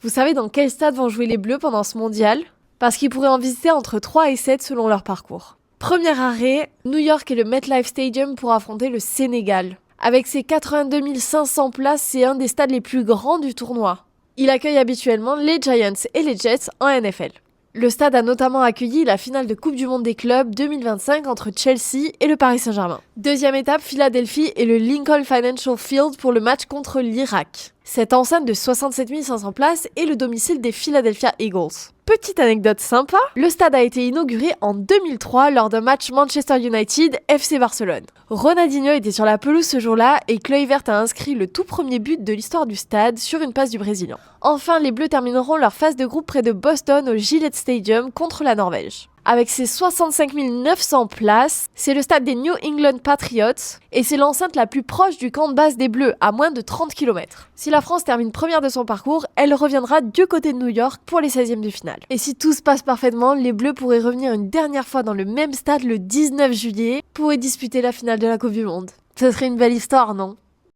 Vous savez dans quel stade vont jouer les Bleus pendant ce mondial? Parce qu'ils pourraient en visiter entre 3 et 7 selon leur parcours. Premier arrêt, New York et le MetLife Stadium pour affronter le Sénégal. Avec ses 82 500 places, c'est un des stades les plus grands du tournoi. Il accueille habituellement les Giants et les Jets en NFL. Le stade a notamment accueilli la finale de Coupe du Monde des clubs 2025 entre Chelsea et le Paris Saint-Germain. Deuxième étape, Philadelphie et le Lincoln Financial Field pour le match contre l'Irak. Cette enceinte de 67 500 places est le domicile des Philadelphia Eagles. Petite anecdote sympa, le stade a été inauguré en 2003 lors d'un match Manchester United FC Barcelone. Ronaldinho était sur la pelouse ce jour-là et Kluivert a inscrit le tout premier but de l'histoire du stade sur une passe du Brésilien. Enfin, les Bleus termineront leur phase de groupe près de Boston au Gillette Stadium contre la Norvège. Avec ses 65 900 places, c'est le stade des New England Patriots et c'est l'enceinte la plus proche du camp de base des Bleus, à moins de 30 km. Si la France termine première de son parcours, elle reviendra du côté de New York pour les 16e de finale. Et si tout se passe parfaitement, les Bleus pourraient revenir une dernière fois dans le même stade le 19 juillet pour y disputer la finale de la Coupe du Monde. Ce serait une belle histoire, non ?